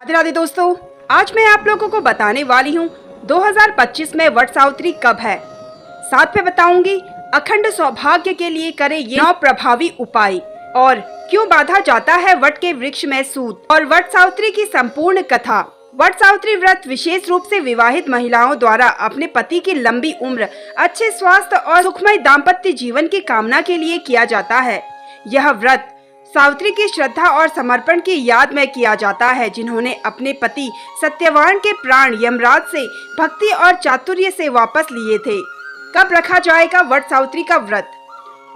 राधे राधे दोस्तों, आज मैं आप लोगों को बताने वाली हूँ 2025 में वट सावित्री कब है। साथ में बताऊंगी अखंड सौभाग्य के लिए करें ये 9 प्रभावी उपाय और क्यों बांधा जाता है वट के वृक्ष में सूत और वट सावित्री की संपूर्ण कथा। वट सावित्री व्रत विशेष रूप से विवाहित महिलाओं द्वारा अपने पति की लंबी उम्र, अच्छे स्वास्थ्य और सुखमय दाम्पत्य जीवन की कामना के लिए किया जाता है। यह व्रत सावित्री की श्रद्धा और समर्पण की याद में किया जाता है, जिन्होंने अपने पति सत्यवान के प्राण यमराज से भक्ति और चातुर्य से वापस लिए थे। कब रखा जाएगा वट सावित्री का व्रत?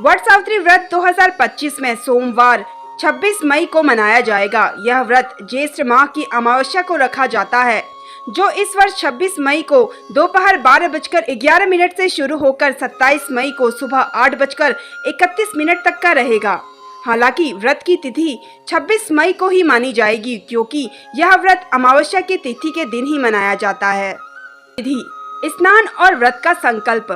वट सावित्री व्रत 2025 में सोमवार 26 मई को मनाया जाएगा। यह व्रत ज्येष्ठ माह की अमावस्या को रखा जाता है, जो इस वर्ष 26 मई को दोपहर 12:11 से शुरू होकर 27 मई को सुबह 8:31 तक का रहेगा। हालांकि व्रत की तिथि 26 मई को ही मानी जाएगी, क्योंकि यह व्रत अमावस्या की तिथि के दिन ही मनाया जाता है। विधि: स्नान और व्रत का संकल्प।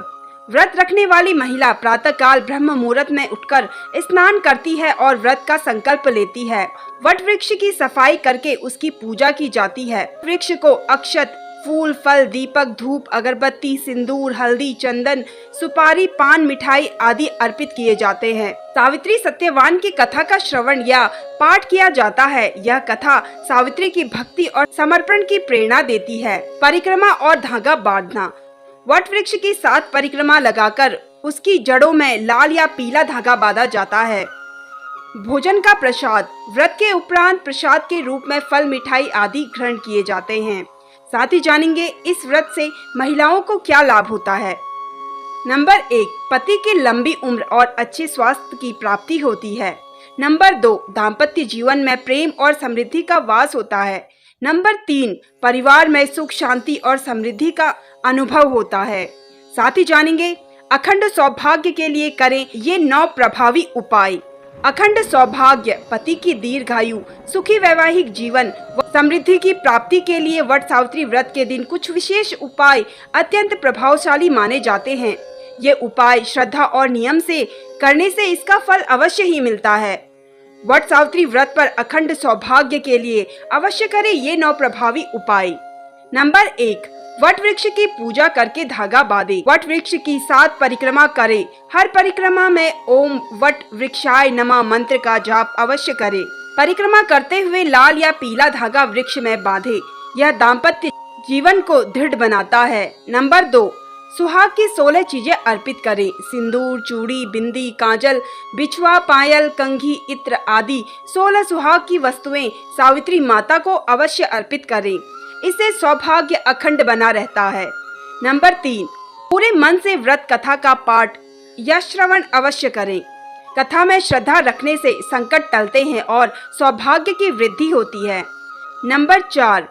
व्रत रखने वाली महिला प्रातःकाल ब्रह्म मुहूर्त में उठकर स्नान करती है और व्रत का संकल्प लेती है। वट वृक्ष की सफाई करके उसकी पूजा की जाती है। वृक्ष को अक्षत, फूल, फल, दीपक, धूप, अगरबत्ती, सिंदूर, हल्दी, चंदन, सुपारी, पान, मिठाई आदि अर्पित किए जाते हैं। सावित्री सत्यवान की कथा का श्रवण या पाठ किया जाता है। यह कथा सावित्री की भक्ति और समर्पण की प्रेरणा देती है। परिक्रमा और धागा बांधना। वट वृक्ष की 7 परिक्रमा लगाकर उसकी जड़ों में लाल या पीला धागा बांधा जाता है। भोजन का प्रसाद। व्रत के उपरांत प्रसाद के रूप में फल, मिठाई आदि ग्रहण किए जाते हैं। साथ ही जानेंगे इस व्रत से महिलाओं को क्या लाभ होता है। नंबर 1, पति की लंबी उम्र और अच्छे स्वास्थ्य की प्राप्ति होती है। नंबर 2, दाम्पत्य जीवन में प्रेम और समृद्धि का वास होता है। नंबर 3, परिवार में सुख, शांति और समृद्धि का अनुभव होता है। साथ ही जानेंगे अखंड सौभाग्य के लिए करें ये 9 प्रभावी उपाय। अखंड सौभाग्य, पति की दीर्घायु, सुखी वैवाहिक जीवन व समृद्धि की प्राप्ति के लिए वट सावित्री व्रत के दिन कुछ विशेष उपाय अत्यंत प्रभावशाली माने जाते हैं। ये उपाय श्रद्धा और नियम से करने से इसका फल अवश्य ही मिलता है। वट सावित्री व्रत पर अखंड सौभाग्य के लिए अवश्य करें ये 9 प्रभावी उपाय। नंबर 1, वट वृक्ष की पूजा करके धागा बांधे। वट वृक्ष की 7 परिक्रमा करें। हर परिक्रमा में ओम वट वृक्षाय नमः मंत्र का जाप अवश्य करें। परिक्रमा करते हुए लाल या पीला धागा वृक्ष में बांधे। यह दाम्पत्य जीवन को दृढ़ बनाता है। नंबर 2, सुहाग की 16 चीजें अर्पित करें। सिंदूर, चूड़ी, बिंदी, काजल, बिछुआ, पायल, कंघी, इत्र आदि 16 सुहाग की वस्तुएं सावित्री माता को अवश्य अर्पित करें। इससे सौभाग्य अखंड बना रहता है। नंबर 3, पूरे मन से व्रत कथा का पाठ या श्रवण अवश्य करें। कथा में श्रद्धा रखने से संकट टलते हैं और सौभाग्य की वृद्धि होती है। नंबर 4,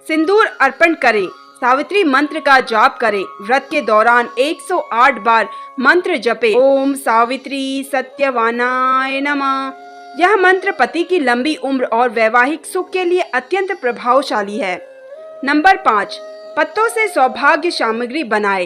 सिंदूर अर्पण करें। सावित्री मंत्र का जाप करें। व्रत के दौरान 108 बार मंत्र जपे। ओम सावित्री सत्यवानाय नमः। यह मंत्र पति की लंबी उम्र और वैवाहिक सुख के लिए अत्यंत प्रभावशाली है। नंबर 5, पत्तों से सौभाग्य सामग्री बनाए।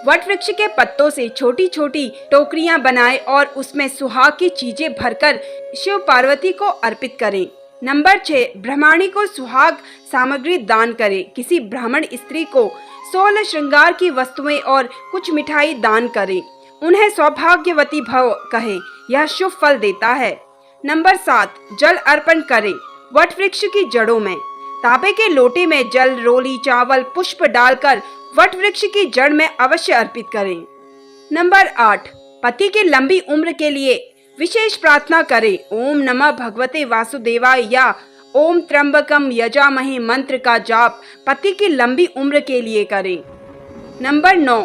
वट वृक्ष के पत्तों से छोटी छोटी टोकरियां बनाएं और उसमें सुहाग की चीजें भरकर शिव पार्वती को अर्पित करें। नंबर 6, ब्राह्मणी को सुहाग सामग्री दान करें। किसी ब्राह्मण स्त्री को 16 श्रृंगार की वस्तुएं और कुछ मिठाई दान करें। उन्हें सौभाग्यवती भव कहें, यह शुभ फल देता है। नंबर 7, जल अर्पण करें। वट वृक्ष की जड़ों में तांबे के लोटे में जल, रोली, चावल, पुष्प डालकर वट वृक्ष की जड़ में अवश्य अर्पित करें। नंबर 8, पति की लंबी उम्र के लिए विशेष प्रार्थना करें। ओम नमः भगवते वासुदेवाय या ओम त्र्यंबकम यजामहे मंत्र का जाप पति की लंबी उम्र के लिए करें। नंबर 9,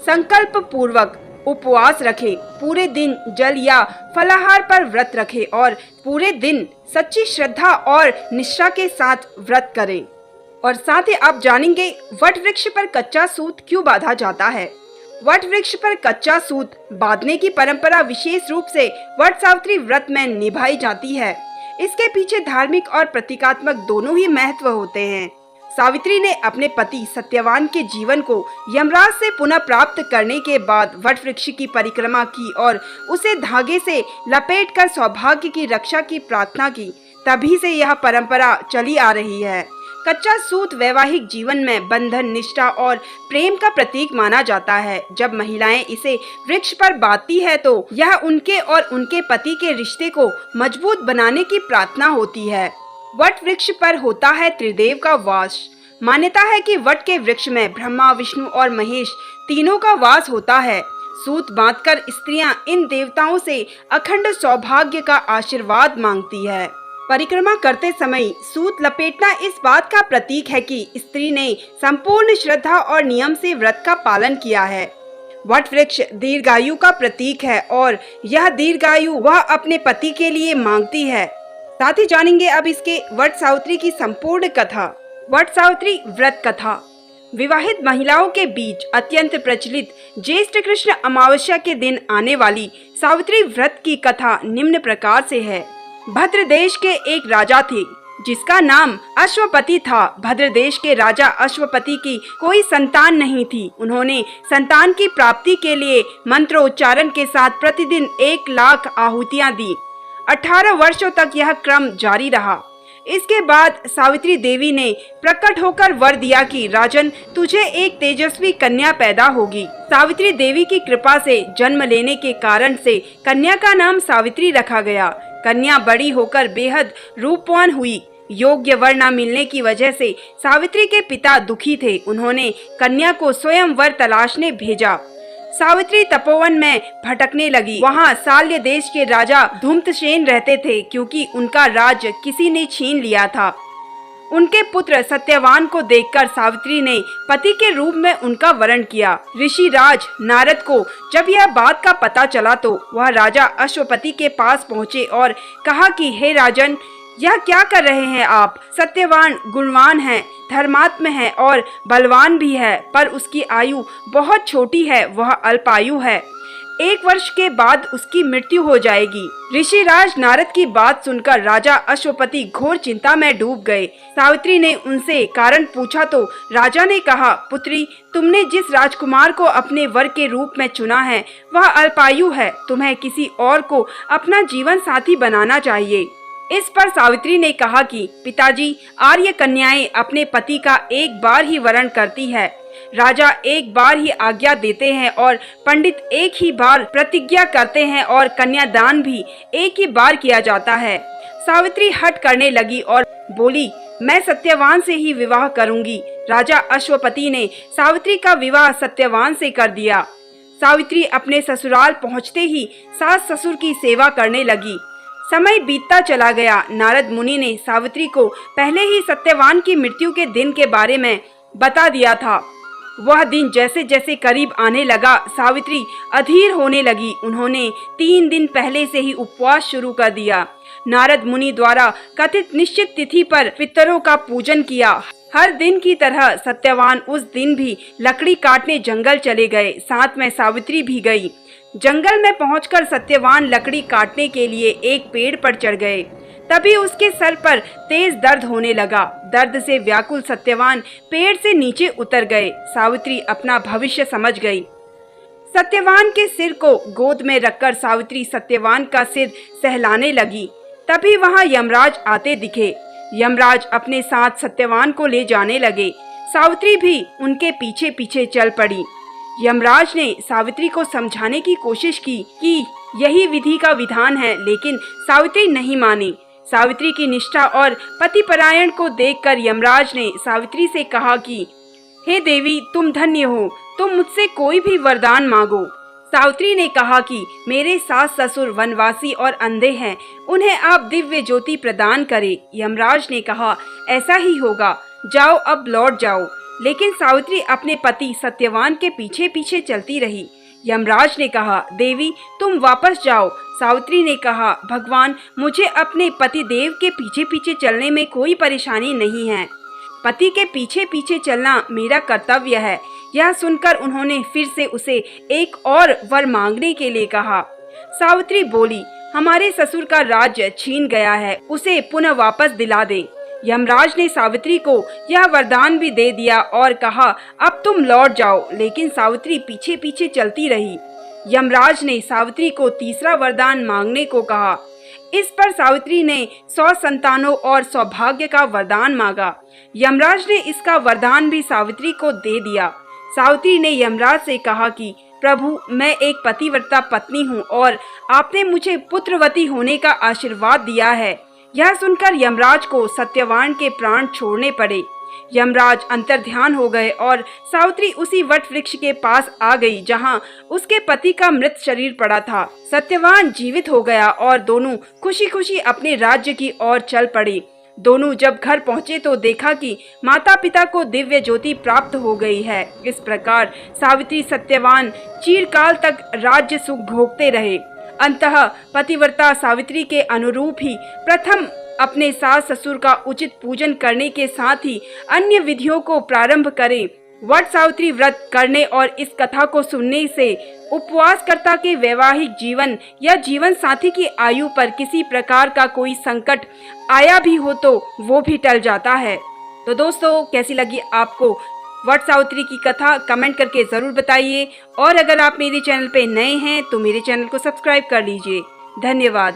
संकल्प पूर्वक उपवास रखें। पूरे दिन जल या फलाहार पर व्रत रखें और पूरे दिन सच्ची श्रद्धा और निष्ठा के साथ व्रत करें। और साथ ही आप जानेंगे वट वृक्ष पर कच्चा सूत क्यों बांधा जाता है। वट वृक्ष पर कच्चा सूत बांधने की परंपरा विशेष रूप से वट सावित्री व्रत में निभाई जाती है। इसके पीछे धार्मिक और प्रतीकात्मक दोनों ही महत्व होते हैं। सावित्री ने अपने पति सत्यवान के जीवन को यमराज से पुनः प्राप्त करने के बाद वट वृक्ष की परिक्रमा की और उसे धागे से लपेटकर सौभाग्य की रक्षा की प्रार्थना की, तभी से यह परंपरा चली आ रही है। कच्चा सूत वैवाहिक जीवन में बंधन, निष्ठा और प्रेम का प्रतीक माना जाता है। जब महिलाएं इसे वृक्ष पर बांधती है तो यह उनके और उनके पति के रिश्ते को मजबूत बनाने की प्रार्थना होती है। वट वृक्ष पर होता है त्रिदेव का वास। मान्यता है कि वट के वृक्ष में ब्रह्मा, विष्णु और महेश तीनों का वास होता है। सूत बांधकर स्त्रियां इन देवताओं से अखंड सौभाग्य का आशीर्वाद मांगती है। परिक्रमा करते समय सूत लपेटना इस बात का प्रतीक है कि स्त्री ने संपूर्ण श्रद्धा और नियम से व्रत का पालन किया है। वट वृक्ष दीर्घायु का प्रतीक है और यह दीर्घायु वह अपने पति के लिए मांगती है। साथ ही जानेंगे अब इसके वट सावित्री की संपूर्ण कथा। वट सावित्री व्रत कथा। विवाहित महिलाओं के बीच अत्यंत प्रचलित ज्येष्ठ कृष्ण अमावस्या के दिन आने वाली सावित्री व्रत की कथा निम्न प्रकार से है। भद्र देश के एक राजा थे जिसका नाम अश्वपति था। भद्र देश के राजा अश्वपति की कोई संतान नहीं थी। उन्होंने संतान की प्राप्ति के लिए मंत्रोच्चारण के साथ प्रतिदिन 1 लाख आहुतियां दी। 18 वर्षों तक यह क्रम जारी रहा। इसके बाद सावित्री देवी ने प्रकट होकर वर दिया कि राजन, तुझे एक तेजस्वी कन्या पैदा होगी। सावित्री देवी की कृपा से जन्म लेने के कारण से कन्या का नाम सावित्री रखा गया। कन्या बड़ी होकर बेहद रूपवान हुई। योग्य वर न मिलने की वजह से सावित्री के पिता दुखी थे। उन्होंने कन्या को स्वयं वर तलाशने भेजा। सावित्री तपोवन में भटकने लगी। वहाँ शाल्य देश के राजा धूम्रसेन रहते थे, क्योंकि उनका राज्य किसी ने छीन लिया था। उनके पुत्र सत्यवान को देखकर सावित्री ने पति के रूप में उनका वरण किया। ऋषि राज नारद को जब यह बात का पता चला तो वह राजा अश्वपति के पास पहुँचे और कहा कि हे राजन, यह क्या कर रहे हैं आप? सत्यवान गुणवान है, धर्मात्म है और बलवान भी है, पर उसकी आयु बहुत छोटी है, वह अल्पायु है। 1 वर्ष के बाद उसकी मृत्यु हो जाएगी। ऋषिराज नारद की बात सुनकर राजा अश्वपति घोर चिंता में डूब गए। सावित्री ने उनसे कारण पूछा तो राजा ने कहा, पुत्री, तुमने जिस राजकुमार को अपने वर के रूप में चुना है वह अल्पायु है। तुम्हें किसी और को अपना जीवन साथी बनाना चाहिए। इस पर सावित्री ने कहा कि पिताजी, आर्य कन्याएं अपने पति का एक बार ही वरण करती है। राजा एक बार ही आज्ञा देते हैं और पंडित एक ही बार प्रतिज्ञा करते हैं और कन्यादान भी एक ही बार किया जाता है। सावित्री हट करने लगी और बोली, मैं सत्यवान से ही विवाह करूंगी। राजा अश्वपति ने सावित्री का विवाह सत्यवान से कर दिया। सावित्री अपने ससुराल पहुंचते ही सास ससुर की सेवा करने लगी। समय बीतता चला गया। नारद मुनि ने सावित्री को पहले ही सत्यवान की मृत्यु के दिन के बारे में बता दिया था। वह दिन जैसे जैसे करीब आने लगा, सावित्री अधीर होने लगी। उन्होंने 3 दिन पहले से ही उपवास शुरू कर दिया। नारद मुनि द्वारा कथित निश्चित तिथि पर पितरों का पूजन किया। हर दिन की तरह सत्यवान उस दिन भी लकड़ी काटने जंगल चले गए। साथ में सावित्री भी गई। जंगल में पहुंचकर सत्यवान लकड़ी काटने के लिए एक पेड़ पर चढ़ गए। तभी उसके सर पर तेज दर्द होने लगा। दर्द से व्याकुल सत्यवान पेड़ से नीचे उतर गए। सावित्री अपना भविष्य समझ गई। सत्यवान के सिर को गोद में रखकर सावित्री सत्यवान का सिर सहलाने लगी। तभी वहां यमराज आते दिखे। यमराज अपने साथ सत्यवान को ले जाने लगे। सावित्री भी उनके पीछे पीछे चल पड़ी। यमराज ने सावित्री को समझाने की कोशिश की कि यही विधि का विधान है, लेकिन सावित्री नहीं मानी। सावित्री की निष्ठा और पतिपरायण को देखकर यमराज ने सावित्री से कहा कि हे देवी, तुम धन्य हो, तुम मुझसे कोई भी वरदान मांगो। सावित्री ने कहा कि मेरे सास ससुर वनवासी और अंधे हैं, उन्हें आप दिव्य ज्योति प्रदान करें। यमराज ने कहा, ऐसा ही होगा, जाओ अब लौट जाओ। लेकिन सावित्री अपने पति सत्यवान के पीछे पीछे चलती रही। यमराज ने कहा, देवी तुम वापस जाओ। सावित्री ने कहा, भगवान, मुझे अपने पति देव के पीछे पीछे चलने में कोई परेशानी नहीं है। पति के पीछे पीछे चलना मेरा कर्तव्य है। यह सुनकर उन्होंने फिर से उसे एक और वर मांगने के लिए कहा। सावित्री बोली, हमारे ससुर का राज्य छीन गया है, उसे पुनः वापस दिला दें। यमराज ने सावित्री को यह वरदान भी दे दिया और कहा, अब तुम लौट जाओ। लेकिन सावित्री पीछे पीछे चलती रही। यमराज ने सावित्री को तीसरा वरदान मांगने को कहा। इस पर सावित्री ने 100 संतानों और सौभाग्य का वरदान मांगा। यमराज ने इसका वरदान भी सावित्री को दे दिया। सावित्री ने यमराज से कहा कि प्रभु, मैं एक पतिव्रता पत्नी हूँ और आपने मुझे पुत्रवती होने का आशीर्वाद दिया है। यह सुनकर यमराज को सत्यवान के प्राण छोड़ने पड़े। यमराज अंतर्ध्यान हो गए और सावित्री उसी वट वृक्ष के पास आ गई जहां उसके पति का मृत शरीर पड़ा था। सत्यवान जीवित हो गया और दोनों खुशी खुशी अपने राज्य की ओर चल पड़े। दोनों जब घर पहुंचे तो देखा कि माता पिता को दिव्य ज्योति प्राप्त हो गई है। इस प्रकार सावित्री सत्यवान चिरकाल तक राज्य सुख भोगते रहे। अंततः पतिव्रता सावित्री के अनुरूप ही प्रथम अपने सास ससुर का उचित पूजन करने के साथ ही अन्य विधियों को प्रारंभ करें। वट सावित्री व्रत करने और इस कथा को सुनने से उपवासकर्ता के वैवाहिक जीवन या जीवन साथी की आयु पर किसी प्रकार का कोई संकट आया भी हो तो वो भी टल जाता है। तो दोस्तों, कैसी लगी आपको वट सावित्री की कथा? कमेंट करके ज़रूर बताइए और अगर आप मेरे चैनल पे नए हैं तो मेरे चैनल को सब्सक्राइब कर लीजिए। धन्यवाद।